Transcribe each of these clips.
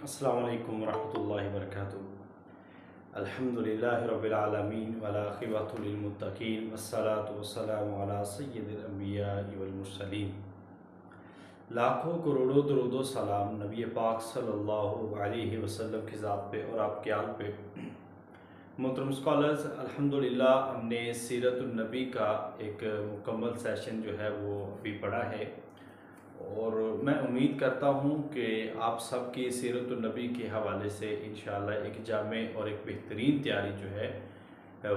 अस्सलामु अलैकुम वरहमतुल्लाहि वबरकातुहू। अल्हम्दुलिल्लाहि रब्बिल आलमीन वल आक़िबतु लिल मुत्तक़ीन वस्सलातु वस्सलामु अला सय्यिदिल अंबियाइ वल मुरसलीन। लाखों करोड़ों दुरूद व सलाम नबी पाक सल्लल्लाहु अलैहि वसल्लम की ज़ात पे और आपके आल पे। मोहतरम स्कॉलर्स, अल्हम्दुलिल्लाह हमने सीरतुन नबी का एक मुकम्मल सेशन जो है वो अभी पढ़ा है और मैं उम्मीद करता हूँ कि आप सबकी सीरतुन नबी के हवाले से इंशाअल्लाह एक जामे और एक बेहतरीन तैयारी जो है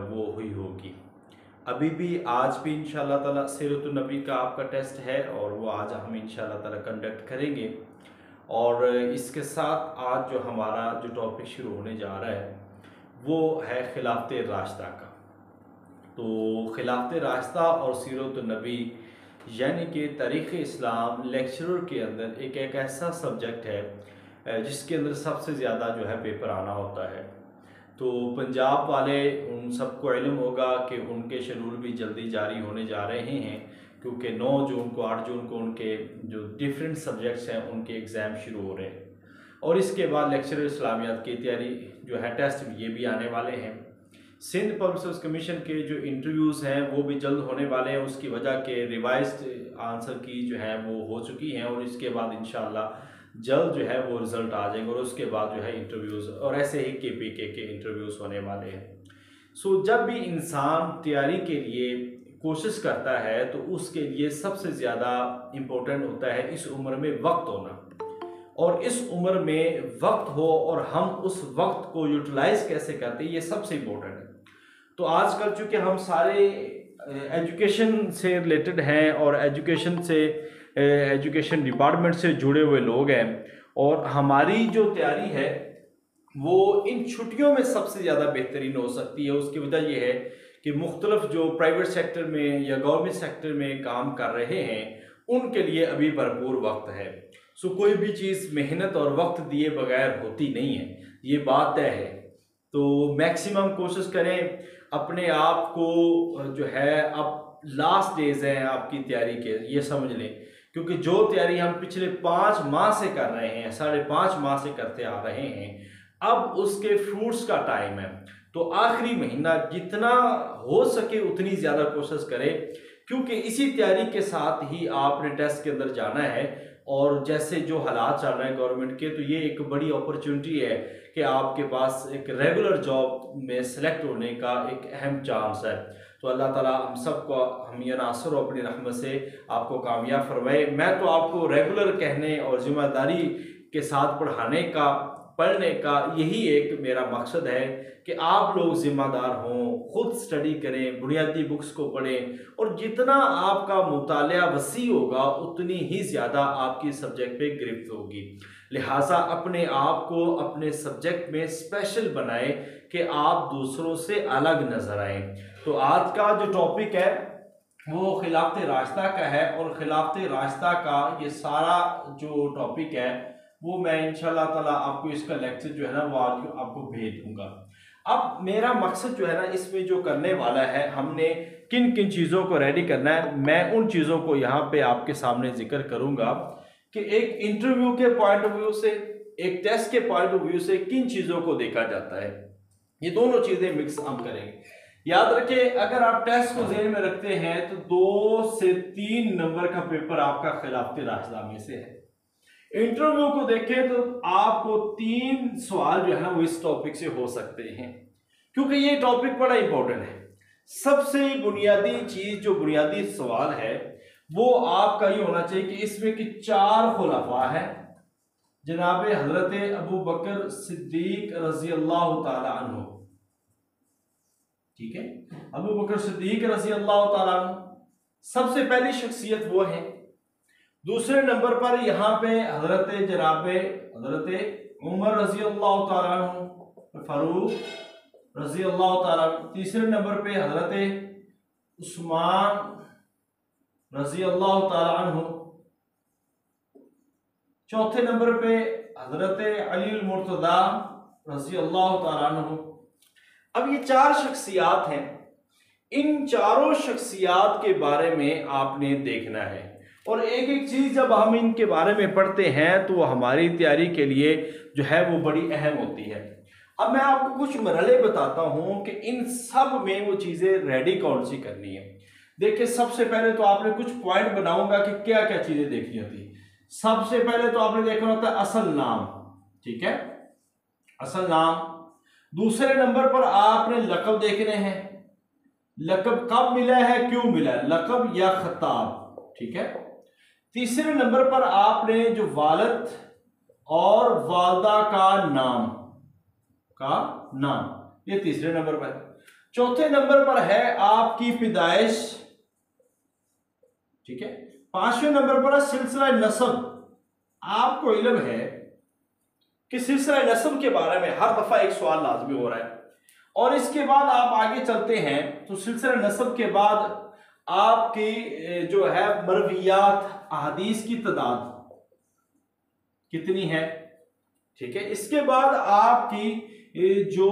वो हुई होगी। अभी भी आज भी इंशाअल्लाह ताला सीरतुन नबी का आपका टेस्ट है और वो आज हम इंशाअल्लाह ताला कंडक्ट करेंगे। और इसके साथ आज जो हमारा जो टॉपिक शुरू होने जा रहा है वो है खिलाफत राशिदा का। तो खिलाफत राशिदा और सीरतुन नबी यानी कि तारीख़ इस्लाम लेक्चरर के अंदर एक ऐसा सब्जेक्ट है जिसके अंदर सबसे ज़्यादा जो है पेपर आना होता है। तो पंजाब वाले उन सबको इल्म होगा कि उनके शेड्यूल भी जल्दी जारी होने जा रहे हैं, क्योंकि 9 जून को 8 जून को उनके जो डिफरेंट सब्जेक्ट्स हैं उनके एग्ज़ाम शुरू हो रहे हैं और इसके बाद लेक्चरर इस्लामियात की तैयारी जो है टेस्ट ये भी आने वाले हैं। सिंध पब्लिक सर्विस कमीशन के जो इंटरव्यूज़ हैं वो भी जल्द होने वाले हैं, उसकी वजह के रिवाइज्ड आंसर की जो है वो हो चुकी हैं और इसके बाद इंशाअल्लाह जल्द जो है वो रिज़ल्ट आ जाएंगे और उसके बाद जो है इंटरव्यूज़ और ऐसे ही KPK के इंटरव्यूज़ होने वाले हैं। सो जब भी इंसान तैयारी के लिए कोशिश करता है तो उसके लिए सबसे ज़्यादा इम्पोर्टेंट होता है इस उम्र में वक्त होना, और इस उम्र में वक्त हो और हम उस वक्त को यूटिलाइज कैसे करते हैं ये सबसे इम्पोर्टेंट है। तो आजकल चूँकि हम सारे एजुकेशन से रिलेटेड हैं और एजुकेशन डिपार्टमेंट से जुड़े हुए लोग हैं और हमारी जो तैयारी है वो इन छुट्टियों में सबसे ज़्यादा बेहतरीन हो सकती है। उसकी वजह यह है कि मुख्तलिफ जो प्राइवेट सेक्टर में या गवर्नमेंट सेक्टर में काम कर रहे हैं उनके लिए अभी भरपूर वक्त है। सो कोई भी चीज़ मेहनत और वक्त दिए बगैर होती नहीं है, ये बात तय है। तो मैक्सिमम कोशिश करें अपने आप को जो है, अब लास्ट डेज हैं आपकी तैयारी के, ये समझ लें, क्योंकि जो तैयारी हम पिछले 5 माह से कर रहे हैं, 5.5 माह से करते आ रहे हैं, अब उसके फ्रूट्स का टाइम है। तो आखिरी महीना जितना हो सके उतनी ज़्यादा कोशिश करें, क्योंकि इसी तैयारी के साथ ही आपने टेस्ट के अंदर जाना है। और जैसे जो हालात चल रहे हैं गवर्नमेंट के, तो ये एक बड़ी अपॉर्चुनिटी है कि आपके पास एक रेगुलर जॉब में सेलेक्ट होने का एक अहम चांस है। तो अल्लाह ताला हम सबको हम ये नासर और अपनी रहमत से आपको कामयाब फरमाए। मैं तो आपको रेगुलर कहने और ज़िम्मेदारी के साथ पढ़ने का यही एक मेरा मकसद है कि आप लोग ज़िम्मेदार हों, खुद स्टडी करें, बुनियादी बुक्स को पढ़ें और जितना आपका मुतालिया वसी होगा उतनी ही ज़्यादा आपकी सब्जेक्ट पे गिरफ्त होगी। लिहाजा अपने आप को अपने सब्जेक्ट में स्पेशल बनाएं कि आप दूसरों से अलग नज़र आएँ। तो आज का जो टॉपिक है वो खिलाफत राशिदा का है और खिलाफत राशिदा का ये सारा जो टॉपिक है वो मैं इंशाल्लाह ताला आपको इसका लेक्चर जो है ना वो आज आपको भेज दूंगा। अब मेरा मकसद जो है ना इसमें जो करने वाला है, हमने किन किन चीज़ों को रेडी करना है, मैं उन चीज़ों को यहाँ पे आपके सामने जिक्र करूँगा कि एक इंटरव्यू के पॉइंट ऑफ व्यू से, एक टेस्ट के पॉइंट ऑफ व्यू से किन चीज़ों को देखा जाता है। ये दोनों चीज़ें मिक्स हम करेंगे। याद रखिए, अगर आप टेस्ट को ज़हन में रखते हैं तो 2 से 3 नंबर का पेपर आपका खिलाफत राशिदा में से है। इंटरव्यू को देखें तो आपको 3 सवाल जो है ना वो इस टॉपिक से हो सकते हैं, क्योंकि ये टॉपिक बड़ा इंपॉर्टेंट है। सबसे बुनियादी चीज जो बुनियादी सवाल है वो आपका ये होना चाहिए कि इसमें कि 4 खुलफा है, जनाब हजरत अबू बकर सिद्दीक रजी अल्लाह तआला अन्हु, ठीक है, अबू बकर सिद्दीक रजी अल्लाह तआला अन्हु सबसे पहली शख्सियत वो है। दूसरे नंबर पर यहाँ पे हजरत उमर रजी अल्लाह तआला अन्हु, फारूक रजी अल्लाह तआला अन्हु। तीसरे नंबर पे हजरत उस्मान रजी अल्लाह तआला अन्हु। चौथे नंबर पे हजरत अली मुर्तदा रजी अल्लाह तआला अन्हु। अब ये 4 शख्सियात हैं, इन चारों शख्सियात के बारे में आपने देखना है। और एक एक चीज़ जब हम इनके बारे में पढ़ते हैं तो हमारी तैयारी के लिए जो है वो बड़ी अहम होती है। अब मैं आपको कुछ मरहले बताता हूं कि इन सब में वो चीज़ें रेडी कौन सी करनी है। देखिए, सबसे पहले तो आपने कुछ पॉइंट बनाऊंगा कि क्या क्या चीज़ें देखनी होती है। सबसे पहले तो आपने देखना होता है असल नाम, ठीक है, असल नाम। दूसरे नंबर पर आपने लक़ब देखने हैं, लक़ब कब मिला है, क्यों मिला है, लक़ब या खिताब, ठीक है। तीसरे नंबर पर आपने जो वालिद और वालदा का नाम, ये तीसरे नंबर पर। चौथे नंबर पर है आपकी पैदाइश, ठीक है। पांचवें नंबर पर है सिलसिला नसब। आपको इल्म है कि सिलसिला नसब के बारे में हर दफा एक सवाल लाजमी हो रहा है, और इसके बाद आप आगे चलते हैं तो सिलसिला नसब के बाद आपकी जो है मरवियात अहादीस की तादाद कितनी है, ठीक है। इसके बाद आपकी जो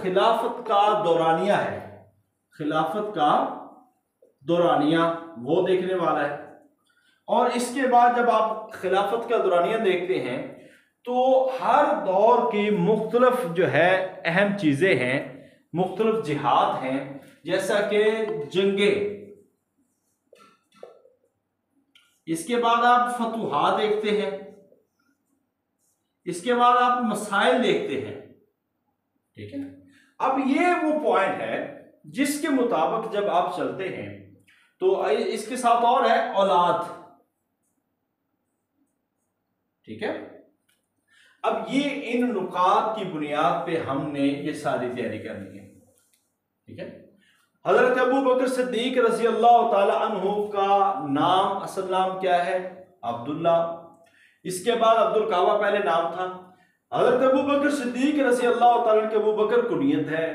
खिलाफत का दौरानिया है, खिलाफत का दौरानिया वो देखने वाला है। और इसके बाद जब आप खिलाफत का दौरानिया देखते हैं तो हर दौर की मुख्तलिफ जो है अहम चीज़ें हैं, मुख्तलिफ जिहाद हैं, जैसा कि जंगे। इसके बाद आप फतूहात देखते हैं, इसके बाद आप मसाइल देखते हैं, ठीक है। अब ये वो पॉइंट है जिसके मुताबिक जब आप चलते हैं तो इसके साथ और है औलाद, ठीक है। अब ये इन नुकात की बुनियाद पे हमने ये सारी तैयारी करनी है, ठीक है। हजरत अबू बकर सिद्दीक रज़ी अल्लाह ताला अन्हु का नाम, असल नाम क्या है, अब्दुल्ला। इसके बाद अब्दुल काबा पहले नाम था। हजरत अबू बकर सिद्दीक रज़ी अल्लाह ताला के अबू बकर कुनियत है।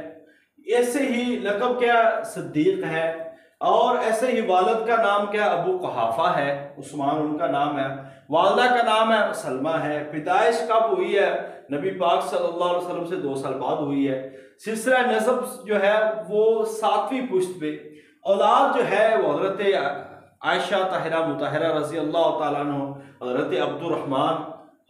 ऐसे ही लक़ब क्या, सिद्दीक है। और ऐसे ही वालिद का नाम क्या, अबू कुहाफा है, उस्मान उनका नाम है। वालदा का नाम है सलमा है। पैदाइश कब हुई है, नबी पाक सल्लल्लाहु अलैहि वसल्लम से 2 साल बाद हुई है। सिलसिला नसब जो है वो 7वीं पुश्त पे। औलाद जो है वो हजरत आयशा ताहिरा मुताहिरा रज़ी अल्लाह ताला अन्हा, हजरत अब्दुर्रहमान,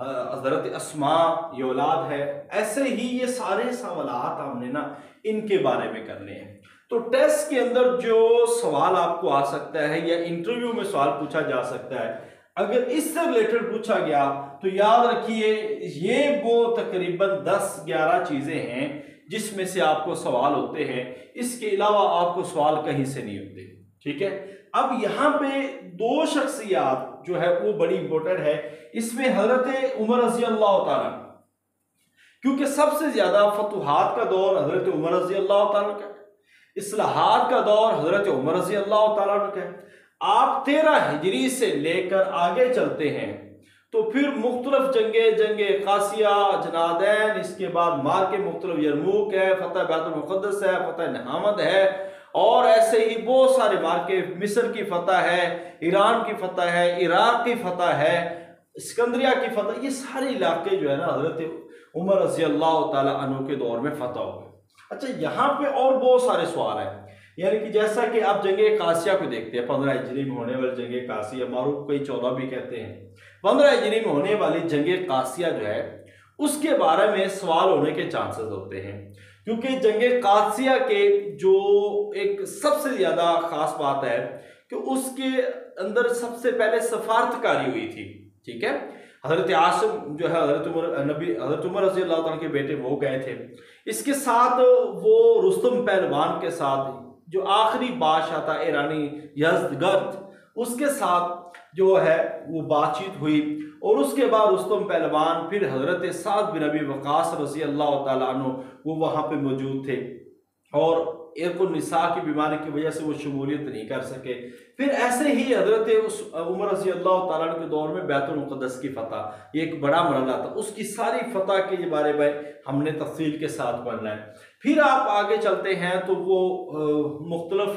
हजरत अस्मा, ये औलाद है। ऐसे ही ये सारे सवालात हमने ना इनके बारे में करने हैं। तो टेस्ट के अंदर जो सवाल आपको आ सकता है या इंटरव्यू में सवाल पूछा जा सकता है, अगर इससे रिलेटेड पूछा गया तो याद रखिए ये वो तकरीबन 10-11 चीजें हैं जिसमें से आपको सवाल होते हैं। इसके अलावा आपको सवाल कहीं से नहीं होते, ठीक है। अब यहाँ पे 2 शख्सियात जो है वो बड़ी इंपॉर्टेंट है। इसमें हजरत उमर रज़ी अल्लाह ताला, क्योंकि सबसे ज्यादा फतूहात का दौर हजरत उमर रज़ी अल्लाह ताला का, इस्लाहात का दौर हजरत उमर रज़ी अल्लाह ताला का है। आप 13 हिजरी से लेकर आगे चलते हैं तो फिर मुख्तलिफ जंगे कासिया, जनादैन, इसके बाद मार के मुख्तलिफ यरमूक है, फतह बैतुल मुक़द्दस है, फतह नहामद है, और ऐसे ही बहुत सारे मार के, मिस्र की फतह है, ईरान की फतह है, इराक की फतह है, सिकंदरिया की फतह। ये सारे इलाके जो है ना हजरत उमर रज़ी अल्लाह ताला अन्हु के दौर में फतह हुए। अच्छा, यहाँ पे और बहुत सारे सवाल हैं, यानी कि जैसा कि आप जंगे कासिया को देखते हैं, 15 हिजरी में होने वाली जंगे कासिया, मारूफ कई 14 भी कहते हैं। 15 हिजरी में होने वाली जंगे कासिया जो है उसके बारे में सवाल होने के चांसेस होते हैं, क्योंकि जंगे कासिया के जो एक सबसे ज्यादा खास बात है कि उसके अंदर सबसे पहले सफारतकारी हुई थी, ठीक है। हजरत आसिम जो है हजरत उमर रज़ी अल्लाह ताला के बेटे वो गए थे। इसके साथ वो रुस्तम पहलवान के साथ जो आखिरी बादशाह था ईरानी यज़दगर्द, उसके साथ जो है वो बातचीत हुई। और उसके बाद रुस्तम पहलवान, फिर हजरत साद बिन अबी वक़ास रज़ी अल्लाह ताला अन्हु वो वहाँ पे मौजूद थे, और निसा की बीमारी की वजह से वो शमूलियत नहीं कर सके। फिर ऐसे ही हजरत उमर रज़ी अल्लाह ताला के दौर में बैतुल मुक़द्दस की फतह, ये एक बड़ा मरहला था, उसकी सारी फतह के बारे में हमने तफसील के साथ पढ़ना है। फिर आप आगे चलते हैं तो वो मुख्तलफ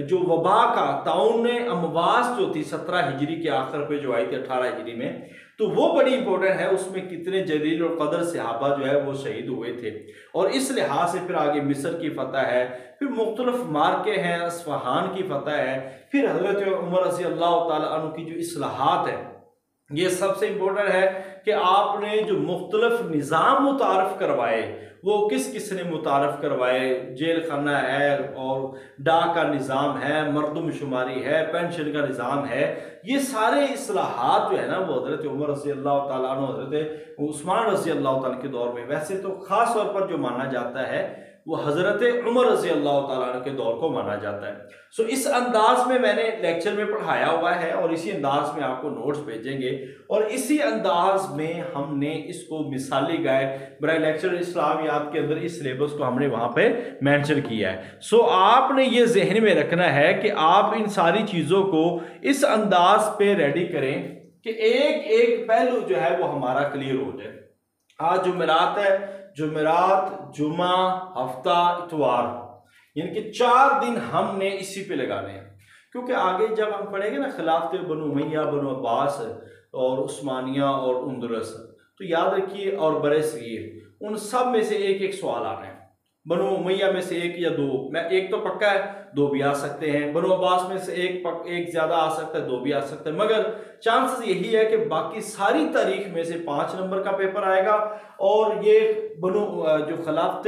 जो वबा का ताउन अमवास जो थी 17 हिजरी के आखिर पे जो आई थी 18 हिजरी में, तो वो बड़ी इंपॉर्टेंट है। उसमें कितने जलील और कदर सहाबा जो है वो शहीद हुए थे, और इस लिहाज से फिर आगे मिस्र की फतह है, फिर मुख्तलिफ मार्के हैं, अस्फहान की फतह है, फिर हजरत उमर रज़ी अल्लाह ताला अन्हु की जो इस्लाहात है। ये सबसे इम्पोर्टेंट है कि आपने जो मुख्तलिफ निज़ाम मुतारफ़ करवाए, वो किस किस ने मुतारफ़ करवाए, जेल खाना है और डाक का निज़ाम है, मरदमशुमारी है, पेंशन का निज़ाम है, ये सारे इस्लाहात जो है ना वो हज़रत उमर रज़ी अल्लाह ताला अन्हु, हज़रत उस्मान रज़ी अल्लाह ताला के दौर में, वैसे तो ख़ास तौर पर जो माना जाता है वो हज़रत उमर रज़ी अल्लाह ताला अन्हु के दौर को माना जाता है। सो इस अंदाज में मैंने लेक्चर में पढ़ाया हुआ है और इसी अंदाज में आपको नोट्स भेजेंगे, और इसी अंदाज में हमने इसको मिसाली गाइड बराए लेक्चर इस्लामियात के अंदर इस सिलेबस को हमने वहाँ पे मेंशन किया है। सो आपने ये जहन में रखना है कि आप इन सारी चीज़ों को इस अंदाज पे रेडी करें कि एक एक पहलू जो है वो हमारा क्लियर हो जाए। आज जुमेरात है, जुमेरात, जुमा, हफ्ता, इतवार, यानी कि 4 दिन हमने इसी पे लगाने हैं, क्योंकि आगे जब हम पढ़ेंगे ना खिलाफत बनु उमैया, बनु अब्बास और उस्मानिया और उंदुलस, तो याद रखिए, और बरे सगीर, उन सब में से एक एक सवाल आ रहे हैं। बनु उमैया में से एक या दो, मैं एक तो पक्का है, दो भी आ सकते हैं। बनु अब्बास में से एक ज्यादा आ सकता है, दो भी आ सकते हैं, मगर चांसेस यही है कि बाकी सारी तारीख में से 5 नंबर का पेपर आएगा, और ये बनु जो खिलाफत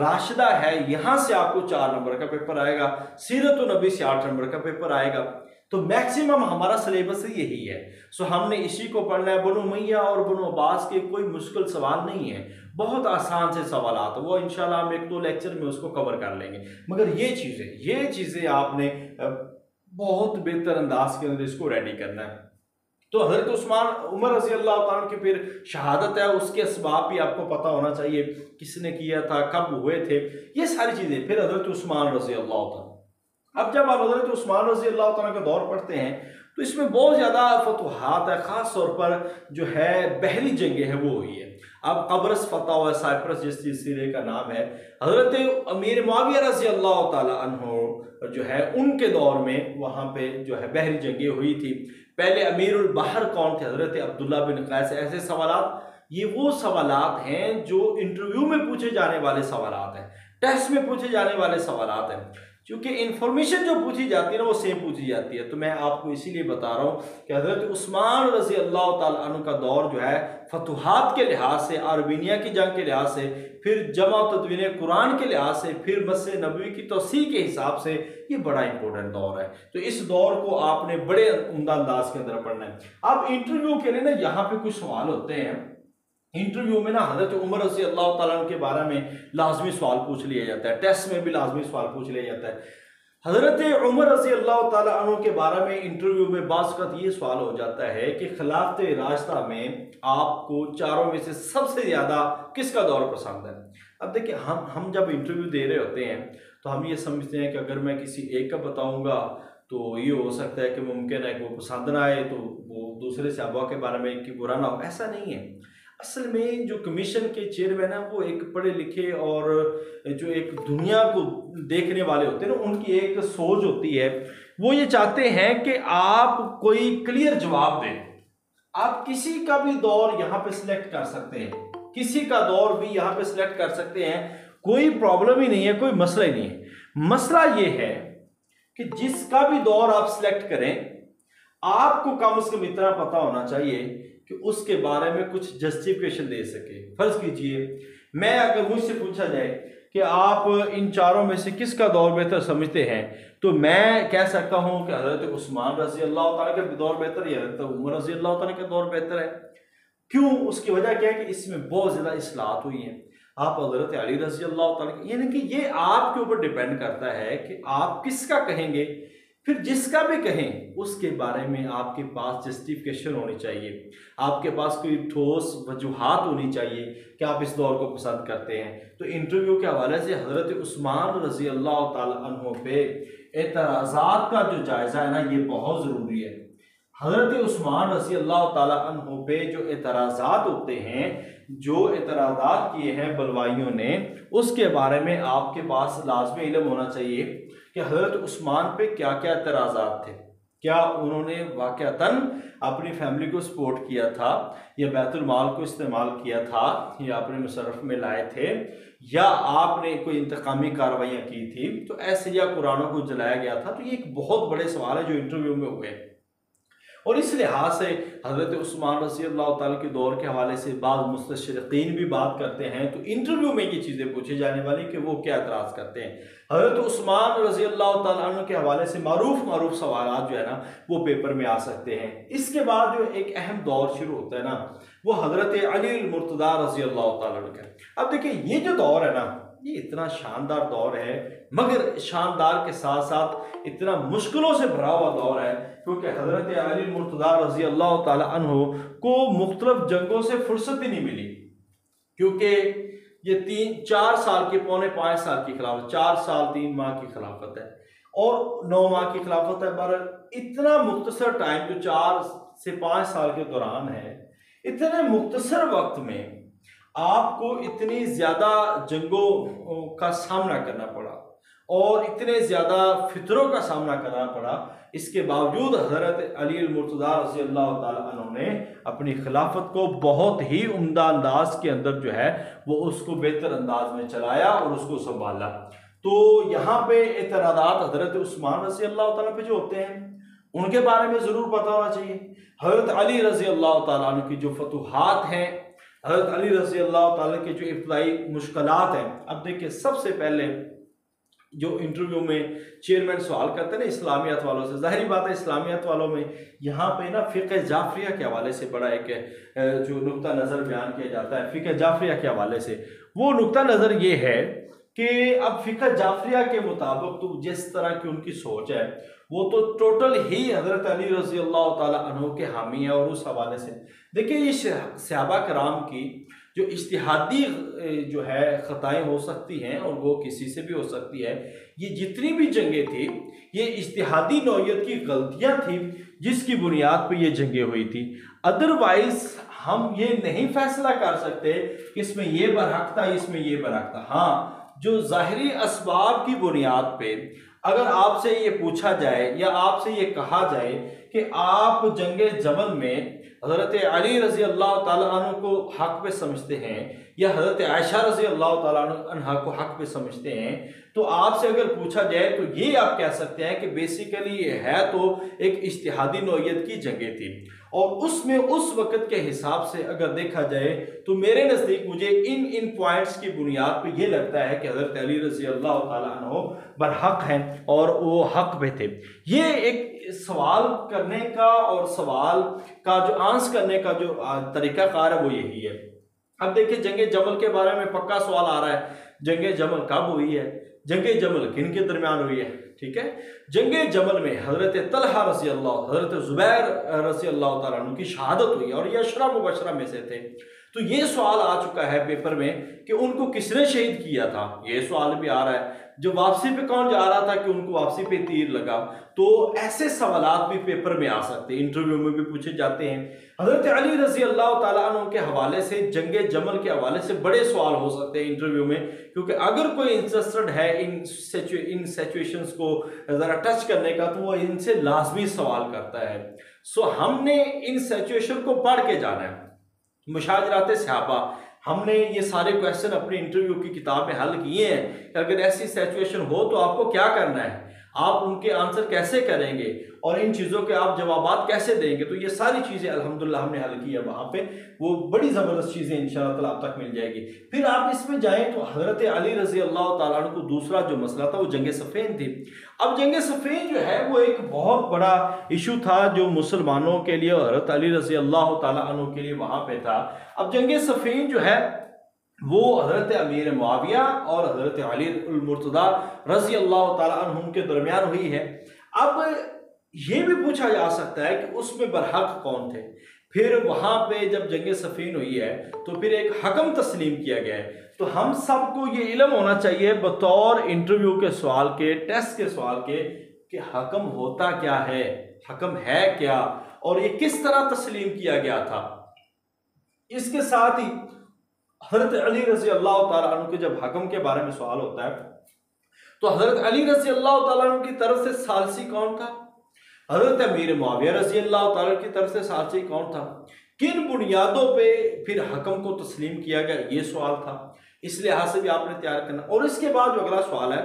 राशिदा है यहाँ से आपको 4 नंबर का पेपर आएगा, सीरत नबी से 8 नंबर का पेपर आएगा। तो मैक्सिमम हमारा सिलेबस यही है। सो हमने इसी को पढ़ना है। बनु उमैया और बनु अब्बास के कोई मुश्किल सवाल नहीं है, बहुत आसान से सवाल आते, वो इंशाल्लाह हम 1-2 लेक्चर में उसको कवर कर लेंगे। मगर ये चीज़ें आपने बहुत बेहतर अंदाज के अंदर इसको रेडी करना है। तो हज़रत उस्मान उमर रज़ी अल्लाह ताला की फिर शहादत है, उसके असबाब भी आपको पता होना चाहिए, किसने किया था, कब हुए थे, ये सारी चीज़ें। फिर हज़रत उस्मान रज़ी अल्लाह ताला, अब जब आप हज़रत उस्मान रज़ी अल्लाह ताला का दौर पढ़ते हैं तो इसमें बहुत ज़्यादा फतुहात है, ख़ास तौर पर जो है बहरी जंगें हैं वो हुई है। अब कब्रस फतह हुआ, साइप्रस जिस सिरे का नाम है, हज़रत अमीर मुआविया रज़ी अल्लाह ताला अन्हु जो है उनके दौर में वहाँ पे जो है बहरी जंगें हुई थी। पहले अमीरुल बहर कौन थे? हज़रत अब्दुल्ला बिन कैस। ऐसे सवालात, ये वो सवालात हैं जो इंटरव्यू में पूछे जाने वाले सवालात हैं, टेस्ट में पूछे जाने वाले सवालात हैं, क्योंकि इंफॉर्मेशन जो पूछी जाती है ना वो सेम पूछी जाती है। तो मैं आपको इसीलिए बता रहा हूँ कि हज़रत उस्मान रज़ी अल्लाह ताला अन्हु का दौर जो है फतुहात के लिहाज से, अरबीनिया की जंग के लिहाज से, फिर जमा तदवीन कुरान के लिहाज से, फिर मस्जिद नबवी की तोसी के हिसाब से ये बड़ा इंपॉर्टेंट दौर है। तो इस दौर को आपने बड़े उम्दा अंदाज के अंदर पढ़ना है। अब इंटरव्यू के लिए ना यहाँ पे कुछ सवाल होते हैं। इंटरव्यू में ना हज़रत उमर रज़ी अल्लाह ताला के बारे में लाजमी सवाल पूछ लिया जाता है, टेस्ट में भी लाजमी सवाल पूछ लिया जाता है। हज़रत उमर रज़ी अल्लाह ताला अन्हु के बारे में इंटरव्यू में बाज़ वक़्त ये सवाल हो जाता है कि खिलाफत राशिदा में आपको चारों में से सबसे ज़्यादा किसका दौर पसंद है। अब देखिए, हम जब इंटरव्यू दे रहे होते हैं तो हम ये समझते हैं कि अगर मैं किसी एक का बताऊँगा तो ये हो सकता है कि मुमकिन है कि वो पसंद ना आए, तो वो दूसरे सहाबा के बारे में कि बुरा ना हो। ऐसा नहीं है। असल में जो कमीशन के चेयरमैन है वो एक पढ़े लिखे और जो एक दुनिया को देखने वाले होते हैं ना, उनकी एक सोच होती है। वो ये चाहते हैं कि आप कोई क्लियर जवाब दें। आप किसी का भी दौर यहाँ पे सिलेक्ट कर सकते हैं, किसी का दौर भी यहाँ पे सिलेक्ट कर सकते हैं, कोई प्रॉब्लम ही नहीं है, कोई मसला ही नहीं है। मसला ये है कि जिसका भी दौर आप सिलेक्ट करें, आपको कम से कम इतना पता होना चाहिए कि उसके बारे में कुछ जस्टिफिकेशन दे सके। फर्ज कीजिए, मैं अगर मुझसे पूछा जाए कि आप इन चारों में से किसका दौर बेहतर समझते हैं, तो मैं कह सकता हूं कि हज़रत उस्मान रज़ी अल्लाह ताला का दौर बेहतर है, हज़रत उमर रज़ी अल्लाह ताला का दौर बेहतर है। क्यों? उसकी वजह क्या है कि इसमें बहुत ज़्यादा इस्लाहत हुई है। आप हज़रत अली रज़ी अल्लाह ताला, यानी कि ये आपके ऊपर डिपेंड करता है कि आप किसका कहेंगे। फिर जिसका भी कहें उसके बारे में आपके पास जस्टिफिकेशन होनी चाहिए, आपके पास कोई ठोस वजूहात होनी चाहिए कि आप इस दौर को पसंद करते हैं। तो इंटरव्यू के हवाले से हज़रत उस्मान रज़ी अल्लाह ताला अन्हु पे एतराज़ात का जो जायज़ा है ना, ये बहुत ज़रूरी है। हजरत उस्मान रज़ी अल्लाह ताला अन्हु पे जो एतराज़ात होते हैं, जो एतराज़ात किए हैं बलवाइयों ने, उसके बारे में आपके पास लाज़मी इल्म होना चाहिए कि हजरत उस्मान पे क्या क्या एतराज़ात थे। क्या उन्होंने वाक़अतन अपनी फैमिली को सपोर्ट किया था, या बैतुल माल को इस्तेमाल किया था, या अपने मुसर्रफ में लाए थे, या आपने कोई इंतकामी कार्रवाइयाँ की थी, तो ऐसे या कुरानों को जलाया गया था। तो ये एक बहुत बड़े सवाल है जो इंटरव्यू में हुए, और इस लिहाज से हज़रत उस्मान रज़ी अल्लाह ताला के दौर के हवाले से बाज़ मुस्तशरिकीन भी बात करते हैं, तो इंटरव्यू में ये चीज़ें पूछी जाने वाली कि वो क्या एतराज़ करते हैं। हज़रत उस्मान रज़ी अल्लाह ताला अन्हु के हवाले से मारूफ सवालात जो है ना वो पेपर में आ सकते हैं। इसके बाद जो एक अहम दौर शुरू होता है ना, वो हज़रत अली मुर्तज़ा रज़ी अल्लाह ताला अन्हु का। अब देखिए, ये जो दौर है ना, ये इतना शानदार दौर है, मगर शानदार के साथ साथ इतना मुश्किलों से भरा हुआ दौर है, क्योंकि हज़रत अली मुर्तज़ा रज़ी अल्लाह ताला अन्हु को मुख्तलिफ जंगों से फुर्सत ही नहीं मिली, क्योंकि ये 3-4 साल की, पौने 5 साल की खिलाफत, 4 साल 3 माह की खिलाफत है और 9 माह की खिलाफत है। पर इतना मुख्तसर टाइम जो 4 से 5 साल के दौरान है, इतने मुख्तसर वक्त में आपको इतनी ज़्यादा जंगों का सामना करना पड़ा और इतने ज़्यादा फितरों का सामना करना पड़ा। इसके बावजूद हज़रत अली मुर्तज़ा रज़ी अल्लाह ताला अन्हु ने अपनी खिलाफत को बहुत ही उम्दा अंदाज के अंदर जो है वो उसको बेहतर अंदाज में चलाया और उसको संभाला। तो यहाँ पे एतराज़ात हज़रत उस्मान रज़ी अल्लाह ताला पे जो होते हैं, उनके बारे में ज़रूर पता होना चाहिए। हज़रत अली रज़ी अल्लाह ताला अन्हु की जो फतूहात हैं, हज़रत अली रज़ी अल्लाह ताला के जो इब्तिदाई मुश्किलात हैं। अब देखिए, सबसे पहले जो इंटरव्यू में चेयरमैन सवाल करते हैं ना इस्लामियत वालों से, जाहिर बात है इस्लामियत वालों में यहाँ पे ना फ़िक़्ह जाफ़रिया के हवाले से बड़ा एक जो नुक्ता नज़र बयान किया जाता है फ़िक़्ह जाफ़रिया के हवाले से। वो नुक्ता नज़र ये है कि अब फ़िक़्ह जाफ़रिया के मुताबिक तो जिस तरह की उनकी सोच है, वो तो टोटल ही हज़रत अली रज़ी अल्लाह ताला अन्हु के हामी है। और उस हवाले से देखिए, ये सहाबा कराम की जो इज्तिहादी जो है ख़ताएँ हो सकती हैं, और वो किसी से भी हो सकती है। ये जितनी भी जंगें थी, ये इज्तिहादी नौइयत की गलतियाँ थी जिसकी बुनियाद पर ये जंगें हुई थी। अदरवाइज़ हम ये नहीं फैसला कर सकते कि इसमें ये बरहक था, इसमें ये बरहक था। हाँ, जो ज़ाहिरी असबाब की बुनियाद पे अगर आपसे ये पूछा जाए या आपसे ये कहा जाए कि आप जंगे जमल में हज़रत अली रज़ी अल्लाह ताला अन्हु को हक़ पे समझते हैं या हज़रत आयशा रज़ी अल्लाह ताला अन्हा को हक़ पे समझते हैं, तो आपसे अगर पूछा जाए तो ये आप कह सकते हैं कि बेसिकली ये है तो एक इज्तिहादी नौइयत की जंगें थी। और उसमें उस वक़्त के हिसाब से अगर देखा जाए तो मेरे नज़दीक मुझे इन पॉइंट्स की बुनियाद पे ये लगता है कि हज़रत अली रज़ी अल्लाह ताला अन्हु बरहक़ हैं और वो हक़ पे थे। ये एक सवाल करने का और सवाल का जो आंसर करने का जो तरीक़ाकार है वो यही है। अब देखिए, जंगे जमल के बारे में पक्का सवाल आ रहा है, जंगे जमल कब हुई है, जंगे जमल किन के दरमियान हुई है। ठीक है, जंगे जमल में हज़रत तलहा रज़ी अल्लाह, हज़रत ज़ुबैर रज़ी अल्लाह ताला अन्हु की शहादत हुई और ये अशरा मुबशरा में से थे। तो ये सवाल आ चुका है पेपर में कि उनको किसने शहीद किया था, ये सवाल भी आ रहा है। जो वापसी पे कौन जा रहा था कि उनको वापसी पे तीर लगा। तो ऐसे सवालात भी पेपर में आ सकते हैं, इंटरव्यू में भी पूछे जाते हैं। हज़रत अली रज़ी अल्लाह ताला अन्हु के हवाले से, जंगे जमल के हवाले से बड़े सवाल हो सकते हैं इंटरव्यू में, क्योंकि अगर कोई इंटरेस्टेड है इन सिचुएशंस को ज़रा टच करने का, तो वो इनसे लाजमी सवाल करता है। सो हमने इन सिचुएशन को पढ़ के जाना है। मुशाजरात सहाबा, हमने ये सारे क्वेश्चन अपने इंटरव्यू की किताब में हल किए हैं कि अगर ऐसी सिचुएशन हो तो आपको क्या करना है, आप उनके आंसर कैसे करेंगे और इन चीज़ों के आप जवाबात कैसे देंगे। तो ये सारी चीज़ें अल्हम्दुलिल्लाह हमने हल की है वहाँ पे, वो बड़ी ज़बरदस्त चीज़ें इंशाअल्लाह ताला आप तक मिल जाएगी। फिर आप इसमें जाएँ तो हज़रत अली रज़ी अल्लाह ताला अन्हु को दूसरा जो मसला था वो जंग सफ़ीन थी। अब जंग सफ़ीन जो है वो एक बहुत बड़ा इशू था जो मुसलमानों के लिए, हज़रत अली रज़ी अल्लाह ताला अन्हु के लिए वहाँ पे था। अब जंग सफ़ीन जो है वो हज़रत अमीर मुआविया और हज़रत अली मुर्तज़ा रज़ी अल्लाह ताला अन्हुम के दरमियान हुई है। अब ये भी पूछा जा सकता है कि उसमें बरहक कौन थे। फिर वहाँ पे जब जंग सफ़ीन हुई है तो फिर एक हकम तस्लीम किया गया है। तो हम सबको ये इल्म होना चाहिए बतौर इंटरव्यू के सवाल के, टेस्ट के सवाल के, कि हकम होता क्या है, हकम है क्या, और ये किस तरह तस्लीम किया गया था। इसके साथ ही हजरत अली रजी अल्लाह तआला अन्हु के जब हकम के बारे में सवाल होता है तो हजरत अली रजी अल्लाह तआला अन्हु की तरफ से सालसी कौन था, हजरत अमीर मुआविया रजी अल्लाह तआला की तरफ से सालसी कौन था, किन बुनियादों पे फिर हकम को तस्लीम किया गया, ये सवाल था। इस लिहाज से भी आपने तैयार करना। और इसके बाद जो अगला सवाल है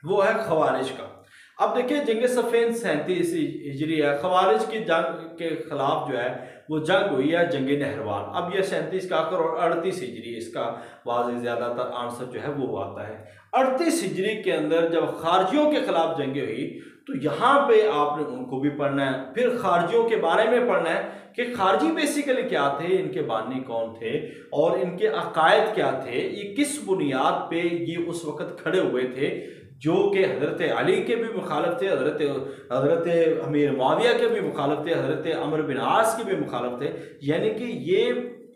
वो है खवारिज का। अब देखिए जंग सफ़ीन 37 हिजरी है, खवारिज की जंग के खिलाफ जो है वो जंग हुई है जंग नहरवान। अब ये 37 का आकर और 38 हिजरी इसका वाज़ेह ज़्यादातर आंसर जो है वो आता है। 38 हिजरी के अंदर जब खारजियों के खिलाफ जंगें हुई तो यहाँ पे आपने उनको भी पढ़ना है, फिर खारजियों के बारे में पढ़ना है कि खारजी बेसिकली क्या थे, इनके बानी कौन थे और इनके अकायद क्या थे, ये किस बुनियाद पे ये उस वक़्त खड़े हुए थे, जो कि हज़रत अली के भी मुखालफ थे, हज़रत अमीर मुआविया के भी मुखालफ थे, हज़रत अमर बिन आस के भी मुखालफ थे। यानी कि ये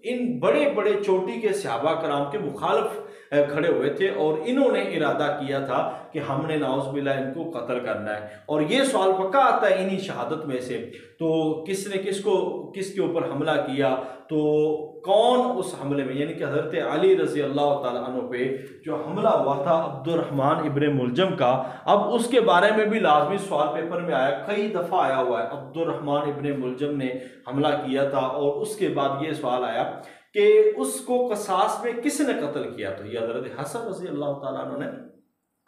इन बड़े बड़े चोटी के सहाबा कराम के मुखालफ खड़े हुए थे और इन्होंने इरादा किया था कि हमने नाउज़ुबिल्लाह इनको कत्ल करना है। और ये सवाल पक्का आता है इन्हीं शहादत में से, तो किसने किसके ऊपर हमला किया, तो कौन उस हमले में, यानी कि हज़रत अली रज़ी अल्लाह ताला अन्हु पे जो हमला हुआ था अब्दुर्रहमान इब्न मुलजम का, अब उसके बारे में भी लाजमी सवाल पेपर में आया, कई दफ़ा आया हुआ है। अब्दुर्रहमान इब्न मुलजम ने हमला किया था और उसके बाद ये सवाल आया कि उसको कसास में किसने कत्ल किया, तो ये हज़रत हसन रज़ी अल्लाह ताला अन्हु ने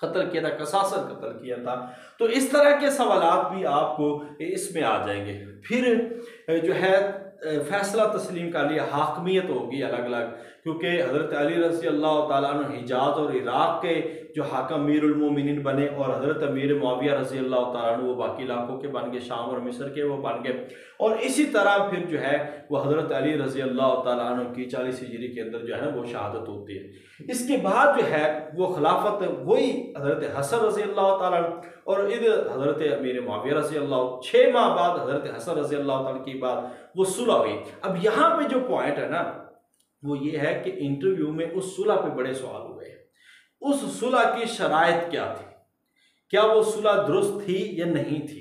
कत्ल किया था, कसासन कत्ल किया था। तो इस तरह के सवालात भी आपको इसमें आ जाएंगे। फिर जो है फैसला तस्लीम का लिया, हाकमियत होगी अलग अलग, क्योंकि हज़रत अली रज़ी अल्लाह ताला अन्हु हिजाज और इराक़ के जो हाकम अमीरुल मोमिनीन बने और हज़रत अमीर मुआविया रज़ी अल्लाह ताला अन्हु वो बाकी इलाकों के बन गए, शाम और मिस्र के वो बन गए। और इसी तरह फिर जो है वो हज़रत अली रज़ी अल्लाह ताला अन्हु की 40 हिजरी के अंदर जो है ना वो शहादत होती है। इसके बाद जो है वो खिलाफत वही हज़रत हसन रज़ी अल्लाह ताला और इधर हज़रत अमीर मुआविया रज़ी अल्लाह, 6 माह बाद हज़रत हसन रज़ी अल्लाह ताला की बात वो सुलह हुई। अब यहाँ पे जो पॉइंट है ना वो ये है कि इंटरव्यू में उस सुलह पे बड़े सवाल हुए, उस सुलह की शराइत क्या थी, क्या वो सुलह दुरुस्त थी या नहीं थी,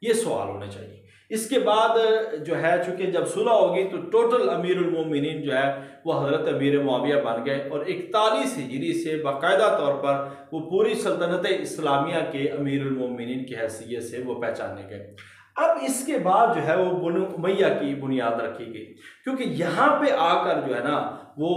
ये सवाल होने चाहिए। इसके बाद जो है चूंकि जब सुलह होगी तो टोटल अमीरुल मोमिनीन जो है वो हज़रत अमीर मुआविया बन गए और 41 हिजरी से बाकायदा तौर पर वो पूरी सल्तनत इस्लामिया के अमीरुल मोमिनीन की हैसियत से वो पहचाने गए। अब इसके बाद जो है वो बनु उमैया की बुनियाद रखी गई, क्योंकि यहाँ पे आकर जो है ना वो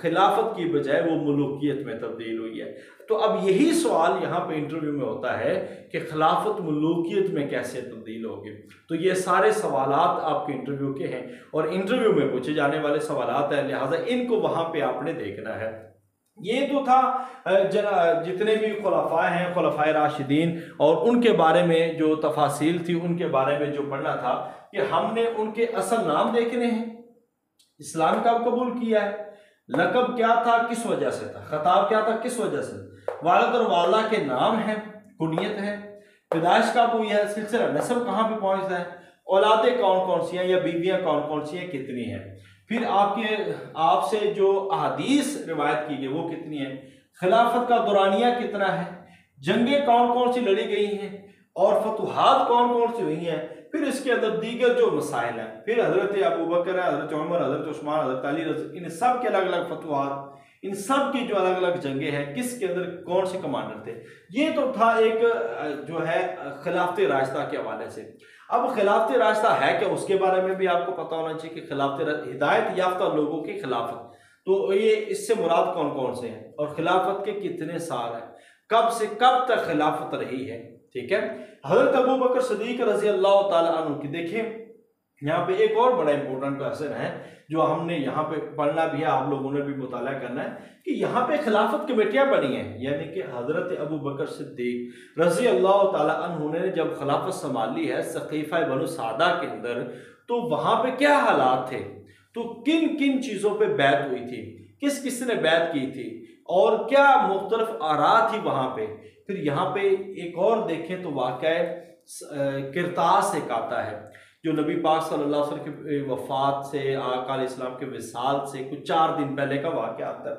खिलाफत की बजाय वो मुल्कियत में तब्दील हुई है। तो अब यही सवाल यहाँ पे इंटरव्यू में होता है कि खिलाफत मुल्कियत में कैसे तब्दील होगी। तो ये सारे सवालात आपके इंटरव्यू के हैं और इंटरव्यू में पूछे जाने वाले सवालात हैं, लिहाजा इनको वहाँ पे आपने देखना है। ये तो था जितने भी खुलफा हैं, खुलफाए राशिदीन, और उनके बारे में जो तफासील थी उनके बारे में जो पढ़ना था कि हमने उनके असल नाम देखने हैं, इस्लाम कब कबूल किया है, लक़ब क्या था किस वजह से था, खिताब क्या था किस वजह से, वालिद और वालिदा के नाम है, कुनियत है, पैदाइश कब हुई है, सिलसिला नस्ब कहाँ पे पहुँचता है, औलादें कौन कौन सी हैं या बीवियाँ कौन कौन सी हैं, कितनी हैं, फिर आपसे जो अहादीस रिवायत की गई वो कितनी है, खिलाफत का दौरानिया कितना है, जंगें कौन कौन सी लड़ी गई हैं और फतुहात कौन कौन सी हुई हैं, फिर इसके अंदर दीगर जो मसाइल हैं, फिर हज़रत अबू बकर है, हज़रत उमर, हज़रत उस्मान, हज़रत अली, इन सब के अलग अलग फतुहात, इन सब की जो अलग अलग जंगें हैं, किसके अंदर कौन से कमांडर थे। ये तो था एक जो है खिलाफत राशिदा के हवाले से। अब खिलाफत राशिदा है क्या उसके बारे में भी आपको पता होना चाहिए कि खिलाफत हिदायत याफ्ता लोगों की खिलाफत, तो ये इससे मुराद कौन कौन से हैं और खिलाफत के कितने साल हैं, कब से कब तक खिलाफत रही है। ठीक है, हज़रत अबू बकर सिद्दीक़ रज़ी अल्लाह ताला अन्हु की देखिए यहाँ पे एक और बड़ा इंपॉर्टेंट क्वेश्चन है जो हमने यहाँ पे पढ़ना भी है, आप लोगों ने भी मुताला करना है कि यहाँ पे खिलाफत कमेटियाँ बनी हैं, यानी कि हज़रत अबू बकर सिद्दीक़ रज़ी अल्लाह ताला अन्हु ने जब खिलाफत संभाली है सक़ीफ़ा बनु सादा के अंदर, तो वहाँ पे क्या हालात थे, तो किन किन चीज़ों पे बैत हुई थी, किस किस ने बैत की थी और क्या मुख्तलिफ आरा थी वहाँ पे। फिर यहाँ पे एक और देखें तो वाक़या किरतास एक आता है जो नबी पाक सल्लल्लाहु अलैहि वसल्लम की वफ़ात से, आका अलैहिस्सलाम के विसाल से कुछ 4 दिन पहले का वाक़या आता है,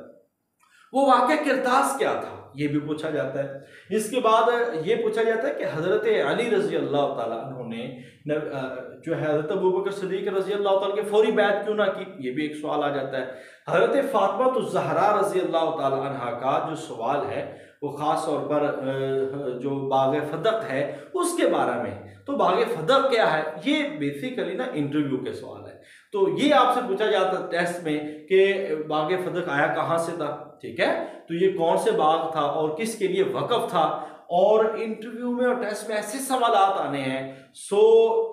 वो वाक़या किरतास क्या था ये भी पूछा जाता है। इसके बाद ये पूछा जाता है कि हज़रत अली रज़ी अल्लाह ताला अन्हु ने जो है हज़रत अबू बकर सिद्दीक़ रज़ी अल्लाह ताला के फौरी बैत क्यों ना की, ये भी एक सवाल आ जाता है। हज़रत फ़ातिमा तो ज़हरा रज़ी अल्लाह ताला अन्हा का जो सवाल है वो ख़ास तौर पर जो बाग़ फ़दक है उसके बारे में। तो बाग़ फ़दक क्या है, ये बेसिकली ना इंटरव्यू के सवाल है। तो ये आपसे पूछा जाता टेस्ट में कि बाग़ फ़दक आया कहाँ से था, ठीक है, तो ये कौन से बाग था और किसके लिए वक़फ़ था। और इंटरव्यू में और टेस्ट में ऐसे सवालात आने हैं, सो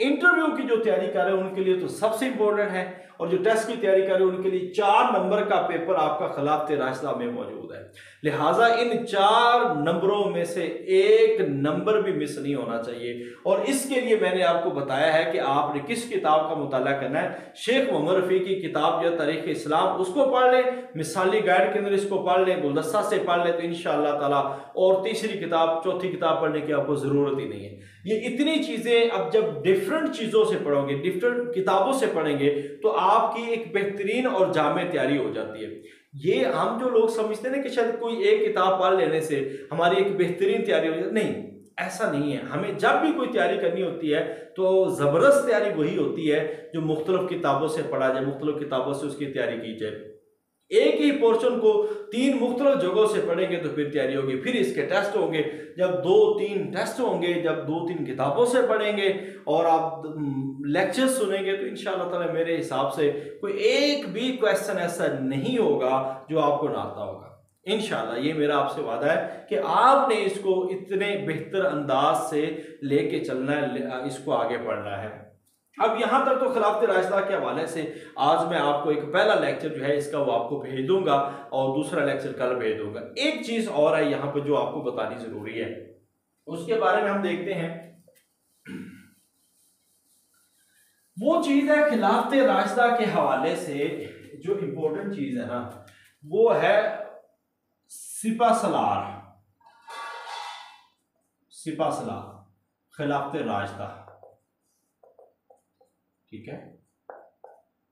इंटरव्यू की जो तैयारी कर रहे हैं उनके लिए तो सबसे इंपॉर्टेंट है, और जो टेस्ट की तैयारी कर रहे हैं उनके लिए 4 नंबर का पेपर आपका खिलाफत राशिदा में मौजूद है। लिहाजा इन 4 नंबरों में से एक नंबर भी मिस नहीं होना चाहिए। और इसके लिए मैंने आपको बताया है कि आपने किस किताब का मुताला करना है। शेख मोहम्मद रफ़ी की किताब जो तारीख़ इस्लाम उसको पढ़ लें, मिसाली गाइड के अंदर इसको पढ़ लें, गुलदस्ता से पढ़ लें, तो इंशाअल्लाह ताला और तीसरी किताब चौथी किताब पढ़ने की आपको ज़रूरत ही नहीं है। ये इतनी चीज़ें अब जब डिफरेंट चीज़ों से पढ़ोगे, डिफरेंट किताबों से पढ़ेंगे, तो आपकी एक बेहतरीन और जामे तैयारी हो जाती है। ये हम जो लोग समझते हैं ना कि शायद कोई एक किताब पढ़ लेने से हमारी एक बेहतरीन तैयारी हो जाती, नहीं, ऐसा नहीं है। हमें जब भी कोई तैयारी करनी होती है तो ज़बरदस्त तैयारी वही होती है जो मुख्तलिफ किताबों से पढ़ा जाए, मुख्तलिफ किताबों से उसकी तैयारी की जाए। एक ही पोर्शन को 3 मुख्तलिफ जगहों से पढ़ेंगे तो फिर तैयारी होगी, फिर इसके टेस्ट होंगे, जब 2-3 टेस्ट होंगे, जब 2-3 किताबों से पढ़ेंगे और आप लेक्चर सुनेंगे, तो इंशाअल्लाह ताला मेरे हिसाब से कोई एक भी क्वेश्चन ऐसा नहीं होगा जो आपको ना आता होगा। इंशाअल्लाह ये मेरा आपसे वादा है कि आपने इसको इतने बेहतर अंदाज से लेके चलना है, इसको आगे पढ़ना है। अब यहाँ तक तो खिलाफत राशिदा के हवाले से आज मैं आपको एक पहला लेक्चर जो है इसका वो आपको भेज दूंगा और दूसरा लेक्चर कल भेज दूंगा। एक चीज और है यहाँ पे जो आपको बतानी जरूरी है, उसके बारे में हम देखते हैं। वो चीज है खिलाफत राशिदा के हवाले से जो इंपॉर्टेंट चीज है ना, वो है सिपा सलार। सिपा सलार खिलाफत राशिदा, ठीक है,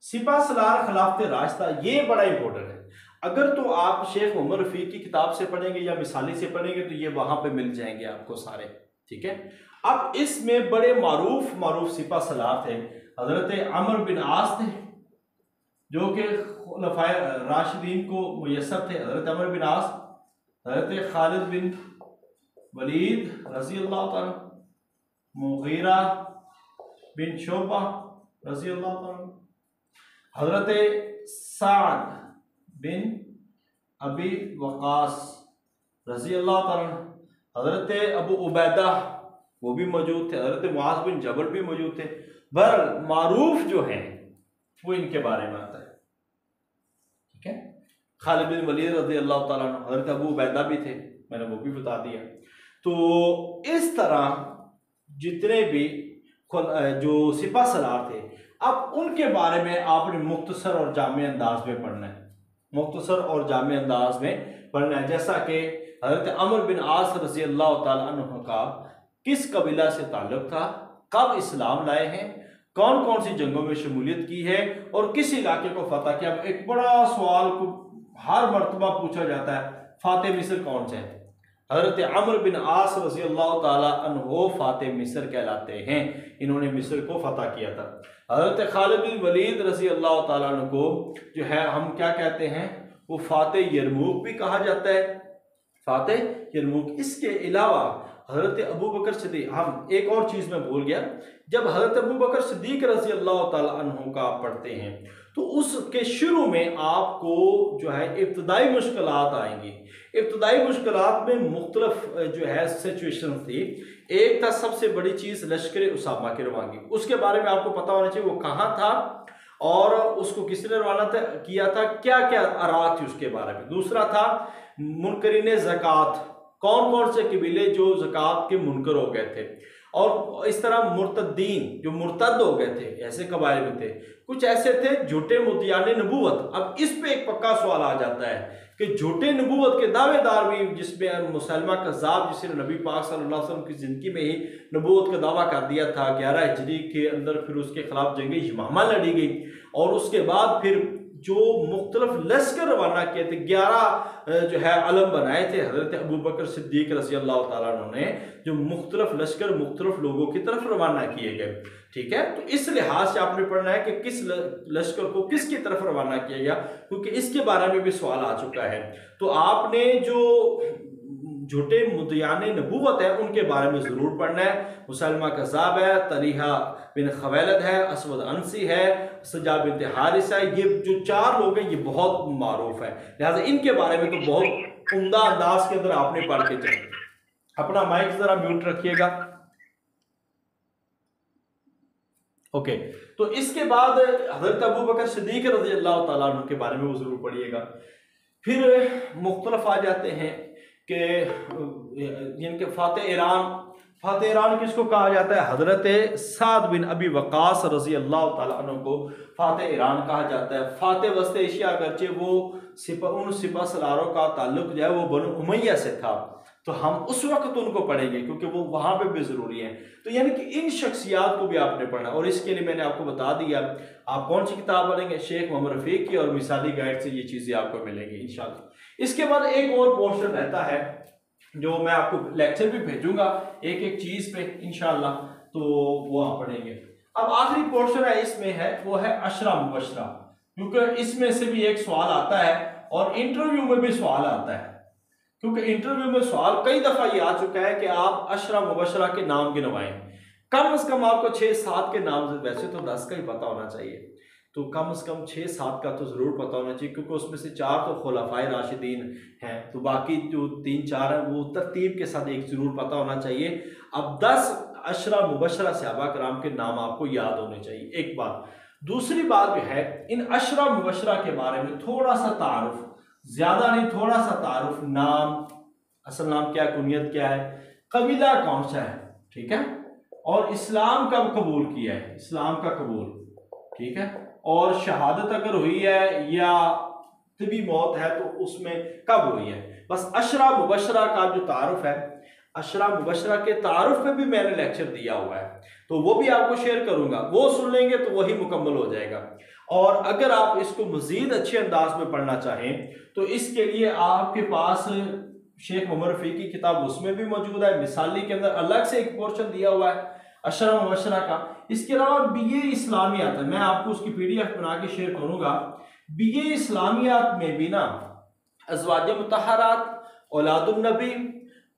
सिपा सलार खिलाफत राशिदा, ये बड़ा इंपॉर्टेंट है। अगर तो आप शेख मोहम्मद रफ़ी की किताब से पढ़ेंगे या मिसाली से पढ़ेंगे तो ये वहां पे मिल जाएंगे आपको सारे, ठीक है। अब इसमें बड़े मारूफ सिपा सलार थे, हजरत अमर बिन आस थे जो कि खुलफाए राशिदीन को मुयस्सर थे। हजरत अमर बिन आस, हजरत खालिद बिन वलीद रज़ी अल्लाह ताला, मुगीरा बिन शोबा रज़ी अल्लाह ताला, हजरत साद बिन अबी वक़ास रज़ी अल्लाह ताला, हजरत अबू उबैदा वो भी मौजूद थे, हजरत मुआज़ बिन जबल भी मौजूद थे। बहरहाल मारूफ जो है वो इनके बारे में आता है, ठीक है। खालिद बिन वलीद रज़ी अल्लाह ताला, हजरत अबू उबैदा भी थे, मैंने वो भी बता दिया। तो इस तरह जितने भी जो सिपा सलार थे, अब उनके बारे में आपने मुख्तसर और जामे अंदाज में पढ़ना है, मुख्तसर और जामे अंदाज में पढ़ना है। जैसा कि हजरत अमर बिन आस रज़ी अल्लाह ताला अन्हु का किस कबीला से ताल्लुक था, कब इस्लाम लाए हैं, कौन कौन सी जंगों में शमूलियत की है और किस इलाके को फतह किया। एक बड़ा सवाल को हर मरतबा पूछा जाता है, फाते मिस्र कौन से हैं? हजरत अमर बिन आस रज़ी अल्लाह ताला अन्हो फाते मिस्र कहलाते हैं, इन्होंने मिस्र को फतह किया था। हजरत खालिद बिन वलीद रज़ी अल्लाह ताला अन्हु को जो है हम क्या कहते हैं, वो फाते यरमूक भी कहा जाता है, फाते यरमूक। इसके अलावा हजरत अबू बकर सिद्दीक, हम एक और चीज़ में भूल गया, जब हजरत अबू बकर सिद्दीक रज़ी अल्लाह ताला अन्हु का पढ़ते हैं तो उसके शुरू में आपको जो है इब्तदाई मुश्किलात आएंगी। इब्तदाई मुश्किलात में मुख्तलिफ जो है सिचुएशन थी। एक था सबसे बड़ी चीज़ लश्कर उसामा की रवानगी, उसके बारे में आपको पता होना चाहिए वो कहाँ था और उसको किसने रवाना किया था, क्या क्या आरात थी उसके बारे में। दूसरा था मुनकरीन ज़कात, कौन कौन से कबीले जो ज़कात के मुनकर हो गए थे, और इस तरह मुर्तद्दीन जो मुर्तद हो गए थे, ऐसे कबाइल में थे। कुछ ऐसे थे झूठे मुद्दियाने नबूवत। अब इस पे एक पक्का सवाल आ जाता है कि झूठे नबूवत के दावेदार भी, जिसमें मुसलमा कज़्ज़ाब जिसने नबी पाक सल्लल्लाहु अलैहि वसल्लम की ज़िंदगी में ही नबूवत का दावा कर दिया था, 11 हिजरी के अंदर फिर उसके खिलाफ जंग यमामा लड़ी गई और उसके बाद फिर जो मुख्तलिफ लश्कर रवाना किए थे, 11 जो है अलम बनाए थे हजरत अबू बकर सिद्दीक रज़ी अल्लाह ताला अन्हु ने, जो मुख्तलिफ लश्कर मुख्तलिफ लोगों की तरफ रवाना किए गए। ठीक है, तो इस लिहाज से आपने पढ़ना है कि किस लश्कर को किसकी तरफ रवाना किया गया, क्योंकि इसके बारे में भी सवाल आ चुका है। तो आपने जो झूठे मुद्दियाने नबूवत है उनके बारे में ज़रूर पढ़ना है। मुसलमा कज़ाब है, तलीहा बिन खवैलद है, असवद अंसी है, सजा बिन हारिस है। ये जो 4 लोग हैं ये बहुत मारूफ है, लिहाजा इनके बारे में तो बहुत उम्दा अंदाज के अंदर आपने पढ़ के चले। अपना माइक ज़रा म्यूट रखिएगा। ओके, तो इसके बाद हज़रत अबू बकर सिद्दीक रज़ी अल्लाह ताला अन्हु के बारे में वो ज़रूर पढ़िएगा। फिर मुख्तलफ आ जाते हैं कि जिनके फ़ाते ईरान किसको कहा जाता है? हज़रत साद बिन अबी वक़ास रज़ी अल्लाह ताला अन्हु को फ़ाते ईरान कहा जाता है। फ़ाते वस्त एशिया, अगरचे वो उन सिपा सलारों का ताल्लुक जो है वो बनु उमैया से था, तो हम उस वक्त उनको पढ़ेंगे क्योंकि वो वहाँ पे भी ज़रूरी है। तो यानी कि इन शख्सियात को भी आपने पढ़ना, और इसके लिए मैंने आपको बता दिया आप कौन सी किताब पढ़ेंगे, शेख मोहम्मद रफ़ीक की, और मिसाली गाइड से ये चीज़ें आपको मिलेंगी इंशाअल्लाह। इसके बाद एक और पोर्शन रहता है जो मैं आपको लेक्चर भी भेजूंगा एक एक चीज़ पे इंशाअल्लाह, तो वो आप पढ़ेंगे। अब आखिरी पोर्शन है इसमें है वो है अशरा मुबशरा, क्योंकि इसमें से भी एक सवाल आता है और इंटरव्यू में भी सवाल आता है, क्योंकि इंटरव्यू में सवाल कई दफ़ा ये आ चुका है कि आप अशरा मुबशरा के नाम गिनवाएं। कम से कम आपको 6-7 के नाम, वैसे तो 10 का ही पता होना चाहिए, तो कम से कम 6-7 का तो ज़रूर पता होना चाहिए, क्योंकि उसमें से 4 तो खुलाफाए राशिदीन हैं, तो बाकी जो 3-4 हैं वो तरतीब के साथ एक ज़रूर पता होना चाहिए। अब 10 अशरा मुबशरा सहाबा कराम के नाम आपको याद होने चाहिए, एक बात। दूसरी बात जो है, इन अशरा मुबशरा के बारे में थोड़ा सा तारुफ, ज़्यादा नहीं, थोड़ा सा तारुफ, नाम, असल नाम क्या, कुनियत क्या है, कबीला कौन सा है, ठीक है, और इस्लाम कब कबूल किया है, इस्लाम का कबूल, ठीक है, और शहादत अगर हुई है या तबी मौत है तो उसमें कब हुई है। बस अशरा मुबशरा का जो तारुफ है, अशरा मुबशरा के तारुफ पे भी मैंने लेक्चर दिया हुआ है, तो वो भी आपको शेयर करूंगा, वो सुन लेंगे तो वही मुकम्मल हो जाएगा। और अगर आप इसको मजीद अच्छे अंदाज में पढ़ना चाहें तो इसके लिए आपके पास शेख मोहम्मद रफ़ीक की किताब उसमें भी मौजूद है, मिसाली के अंदर अलग से एक पोर्शन दिया हुआ है अशरा मुबशरा का। इसके अलावा बीए इस्लामियात है, मैं आपको उसकी PDF बना के शेयर करूंगा। बीए इस्लामियात में भी ना अज़वाज मुतहरात, औलादुन नबी,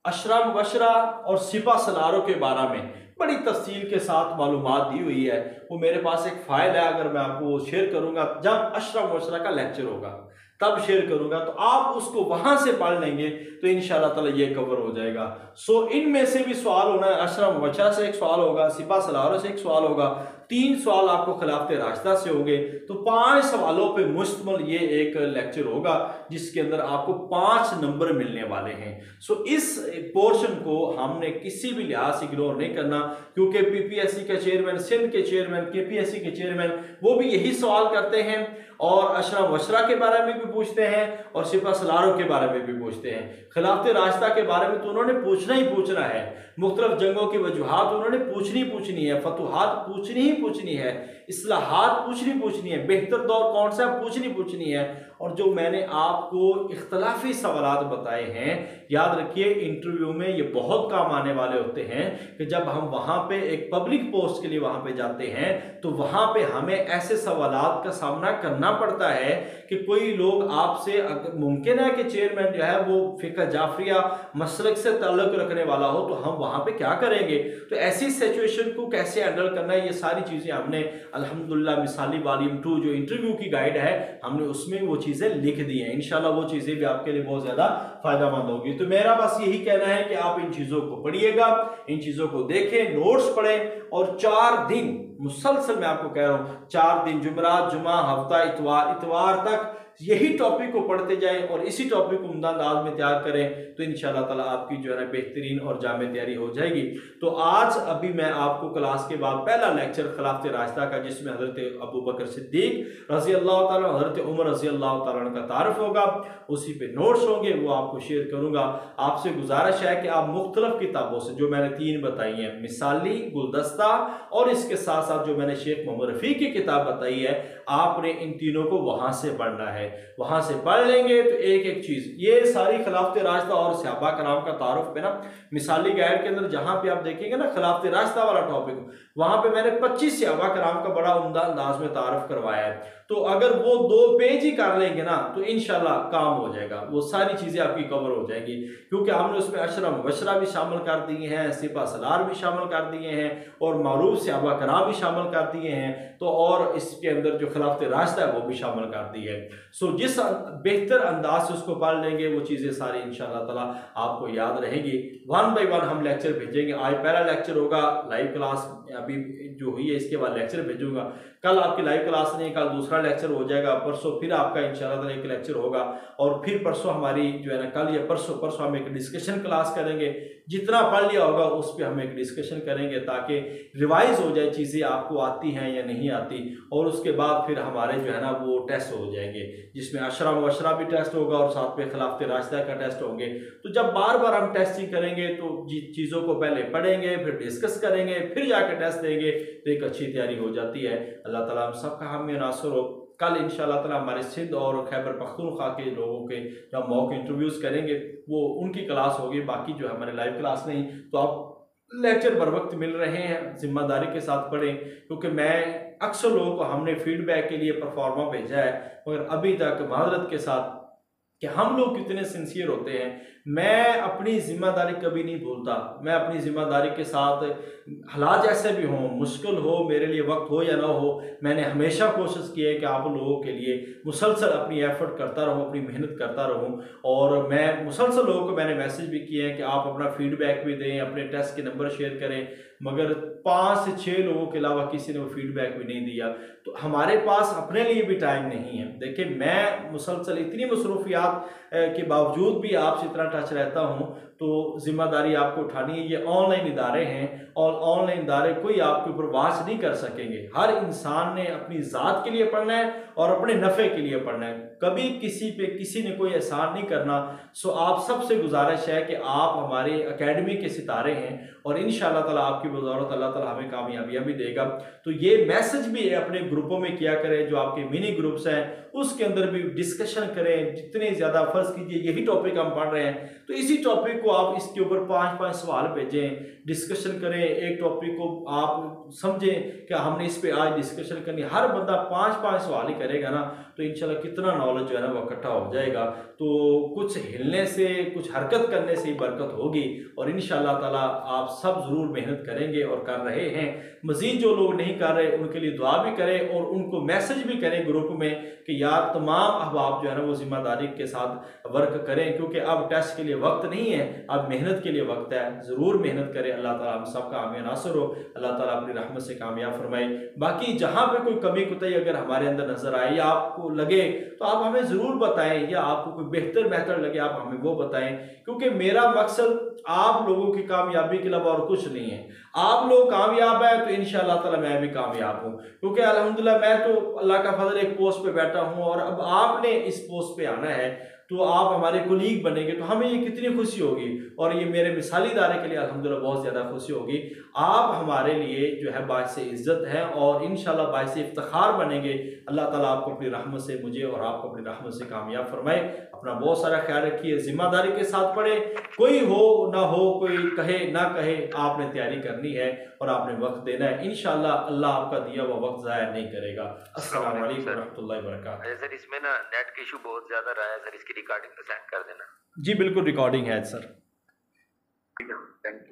अशरा मुबशरा और सिपा सलारों के बारे में बड़ी तफसील के साथ मालूमात दी हुई है। वो मेरे पास एक फाइल है, अगर मैं आपको वो शेयर करूंगा जब अशरा मुबशरा का लेक्चर होगा तब शेयर करूंगा, तो आप उसको वहां से पढ़ लेंगे तो इंशाअल्लाह ताला ये कवर हो जाएगा। सो इनमें से भी सवाल होना है, अशरा मुबशरा से एक सवाल होगा, सिपा सलारों से एक सवाल होगा, 3 सवाल आपको खिलाफत राशिदा से होंगे, तो 5 सवालों पे मुश्तमिल ये एक लेक्चर होगा जिसके अंदर आपको 5 नंबर मिलने वाले हैं। सो इस पोर्शन को हमने किसी भी लिहाज से इग्नोर नहीं करना, क्योंकि PPSC के चेयरमैन, सिंध के चेयरमैन, KPSC के चेयरमैन वो भी यही सवाल करते हैं, और अशरा मुबशरा के बारे में भी पूछते हैं और सिपा सलारों के बारे में भी पूछते हैं। खिलाफत राशिदा के बारे में तो उन्होंने पूछना ही पूछना है, मुख्तलिफ जंगों की वजूहात उन्होंने पूछनी है, फतूहात पूछनी है, इस्लाहात पूछनी है, बेहतर दौर कौन सा पूछनी है। और जो मैंने आपको इख्तलाफी सवालात बताए हैं, याद रखिए इंटरव्यू में ये बहुत काम आने वाले होते हैं कि जब हम वहाँ पे एक पब्लिक पोस्ट के लिए वहाँ पे जाते हैं तो वहाँ पे हमें ऐसे सवालात का सामना करना पड़ता है कि कोई लोग आपसे, मुमकिन है कि चेयरमैन जो है वो फ़िक़्ह जाफरिया मसलक से ताल्लुक़ रखने वाला हो, तो हम वहाँ पे क्या करेंगे, तो ऐसी सिचुएशन को कैसे हैंडल करना है, ये सारी चीज़ें हमने अल्हम्दुलिल्लाह मिसाली वॉल्यूम 2 जो इंटरव्यू की गाइड है हमने उसमें वो चीज़ें लिख दी हैं। इंशाल्लाह वो चीज़ें भी आपके लिए बहुत ज़्यादा फ़ायदेमंद होगी। तो मेरा बस यही कहना है कि आप इन चीज़ों को पढ़िएगा, इन चीज़ों को देखें, नोट्स पढ़ें, और 4 दिन मुसलसल मैं आपको कह रहा हूँ, 4 दिन जुमरात, जुमा, हफ्ता, इतवार तक यही टॉपिक को पढ़ते जाएं और इसी टॉपिक को उम्दा अंदाज में तैयार करें तो इंशाअल्लाह ताला आपकी जो है ना बेहतरीन और जामे तैयारी हो जाएगी। तो आज अभी मैं आपको क्लास के बाद पहला लेक्चर खिलाफत राशिदा का, जिसमें हज़रत अबू बकर सिद्दीक रज़ी अल्लाह ताला, हज़रत उमर रज़ी अल्लाह ताला का तारुफ होगा, उसी पे नोट्स होंगे, वो आपको शेयर करूंगा। आपसे गुजारिश है कि आप मुख्तलिफ किताबों से, जो मैंने 3 बताई हैं, मिसाली, गुलदस्ता और इसके साथ साथ जो मैंने शेख मोहम्मद रफ़ी की किताब बताई है, आपने इन तीनों को वहां से पढ़ना है। वहां से पढ़ लेंगे तो एक एक चीज, ये सारी खिलाफत राशिदा और सहाबा कराम का तारुफ पे ना, मिसाली गाइड के अंदर जहां पे आप देखेंगे ना खिलाफत राशिदा वाला टॉपिक, वहां पे मैंने 25 सहाबा कराम का बड़ा उम्दा अंदाज में तारुफ करवाया है। तो अगर वो 2 पेज ही कर लेंगे ना तो इंशाल्लाह काम हो जाएगा, वो सारी चीजें आपकी कवर हो जाएंगी, क्योंकि हमने उसमें अशरा मुबशरा भी शामिल कर दिए हैं, सिपा सलार भी शामिल कर दिए हैं और मारूफ सहाबा कराम भी शामिल कर दिए हैं, तो और इसके अंदर जो खिलाफत राशिदा है वो भी शामिल कर दी है। सो जिस बेहतर अंदाज से उसको पढ़ लेंगे वो चीज़ें सारी इंशाअल्लाह ताला आपको याद रहेंगी। 1 बाय 1 हम लेक्चर भेजेंगे। आज पहला लेक्चर होगा, लाइव क्लास अभी जो हुई है इसके बाद लेक्चर भेजूंगा। कल आपकी लाइव क्लास नहीं, कल दूसरा लेक्चर हो जाएगा, परसों फिर आपका इंशाअल्लाह ताला एक लेक्चर होगा और फिर परसों हमारी जो है ना, कल या परसों हम एक डिस्कशन क्लास करेंगे। जितना पढ़ लिया होगा उस पर हम एक डिस्कशन करेंगे ताकि रिवाइज हो जाए, चीज़ें आपको आती हैं या नहीं आती, और उसके बाद फिर हमारे जो है ना वो टेस्ट हो जाएंगे, जिसमें अशरा मुबशरा भी टेस्ट होगा और साथ में खिलाफत राशिदा का टेस्ट होंगे। तो जब बार बार हम टेस्टिंग करेंगे तो चीज़ों को पहले पढ़ेंगे, फिर डिस्कस करेंगे, फिर जाकर टेस्ट देंगे, तो एक अच्छी तैयारी हो जाती है। अल्लाह ताला हम सबका हामी नासर हो। कल इंशाअल्लाह ताला हमारे सिंध और खैबर पख्तूनख्वा के लोगों के जब मॉक इंटरव्यूज़ करेंगे वो उनकी क्लास होगी, बाकी जो है हमारे लाइव क्लास नहीं। तो आप लेक्चर बर वक्त मिल रहे हैं, जिम्मेदारी के साथ पढ़ें, क्योंकि मैं अक्सर लोगों को हमने फीडबैक के लिए परफॉर्मा भेजा है, मगर अभी तक माजरत के साथ कि हम लोग कितने सिंसियर होते हैं। मैं अपनी जिम्मेदारी कभी नहीं भूलता, मैं अपनी जिम्मेदारी के साथ हालात जैसे भी हों, मुश्किल हो, मेरे लिए वक्त हो या ना हो, मैंने हमेशा कोशिश की है कि आप लोगों के लिए मुसलसल अपनी एफर्ट करता रहूं, अपनी मेहनत करता रहूं। और मैं मुसलसल लोगों को मैंने मैसेज भी किए हैं कि आप अपना फीडबैक भी दें, अपने टेस्ट के नंबर शेयर करें, मगर 5 से 6 लोगों के अलावा किसी ने वो फीडबैक भी नहीं दिया। तो हमारे पास अपने लिए भी टाइम नहीं है। देखिए, मैं मुसलसल इतनी मसरूफियात के बावजूद भी आपसे इतना टच रहता हूँ, तो जिम्मेदारी आपको उठानी है। ये ऑनलाइन इदारे हैं और ऑनलाइन इदारे कोई आपके ऊपर वाच नहीं कर सकेंगे। हर इंसान ने अपनी ज़ात के लिए पढ़ना है और अपने नफ़े के लिए पढ़ना है, कभी किसी पे किसी ने कोई एहसान नहीं करना। सो आप सबसे गुजारिश है कि आप हमारे एकेडमी के सितारे हैं और इंशाअल्लाह ताला आपकी बदौलत अल्लाह ताला हमें कामयाबियाँ भी देगा। तो ये मैसेज भी अपने ग्रुपों में किया करें, जो आपके मिनी ग्रुप्स हैं उसके अंदर भी डिस्कशन करें। जितने ज़्यादा, फर्ज कीजिए यही टॉपिक हम पढ़ रहे हैं तो इसी टॉपिक को आप इसके ऊपर 5-5 सवाल भेजें, डिस्कशन करें। एक टॉपिक को आप समझें कि हमने इस पे आज डिस्कशन करनी, हर बंदा 5-5 सवाल ही करेगा ना, तो इंशाल्लाह कितना नॉलेज जो है ना वो इकट्ठा हो जाएगा। तो कुछ हिलने से, कुछ हरकत करने से ही बरकत होगी और इंशाल्लाह ताला आप सब ज़रूर मेहनत करेंगे और कर रहे हैं। मज़ीद जो लोग नहीं कर रहे उनके लिए दुआ भी करें और उनको मैसेज भी करें ग्रुप में कि यार तमाम अहबाब जो है ना वो जिम्मेदारी के साथ वर्क करें, क्योंकि अब टेस्ट के लिए वक्त नहीं है, अब मेहनत के लिए वक्त है। ज़रूर मेहनत करें। अल्लाह ताला हम सब का हामी नासर हो, अल्लाह ताला अपनी रहमत से कामयाब फरमाए। बाकी जहाँ पे कोई कमी कुताही अगर हमारे अंदर नजर आए या आपको लगे तो आप हमें ज़रूर बताएं, या आपको कोई बेहतर मेथड लगे आप हमें वो बताएं, क्योंकि मेरा मकसद आप लोगों की कामयाबी के अलावा और कुछ नहीं है। आप लोग कामयाब हैं तो इंशाअल्लाह ताला मैं भी कामयाब हूँ, क्योंकि अल्हम्दुलिल्लाह मैं तो अल्लाह का फजल एक पोस्ट पे बैठा हूँ और अब आपने इस पोस्ट पे आना है तो आप हमारे कुलीग बनेंगे तो हमें ये कितनी खुशी होगी, और ये मेरे मिसाली इदारे के लिए अल्हम्दुलिल्लाह बहुत ज़्यादा खुशी होगी। आप हमारे लिए जो है बाइस इज़्ज़त है और इंशाअल्लाह बाइस इफ्तिखार बनेंगे। अल्लाह ताला आपको अपनी रहमत से, मुझे और आपको अपनी रहमत से कामयाब फरमाए। अपना बहुत सारा ख्याल रखिए, जिम्मेदारी के साथ पढ़े, कोई हो ना हो, कोई कहे ना कहे, आपने तैयारी करनी है और आपने वक्त देना है। इंशाअल्लाह अल्लाह आपका दिया हुआ वक्त ज़ाया नहीं करेगा। अस्सलाम वालेकुम रहमतुल्लाहि व बरकातहू। सर इसमें ना नेट का इशू बहुत ज्यादा रहा है सर, इसकी रिकॉर्डिंग तो सेंड कर देना। जी बिल्कुल, रिकॉर्डिंग है सर। ठीक है, थैंक यू।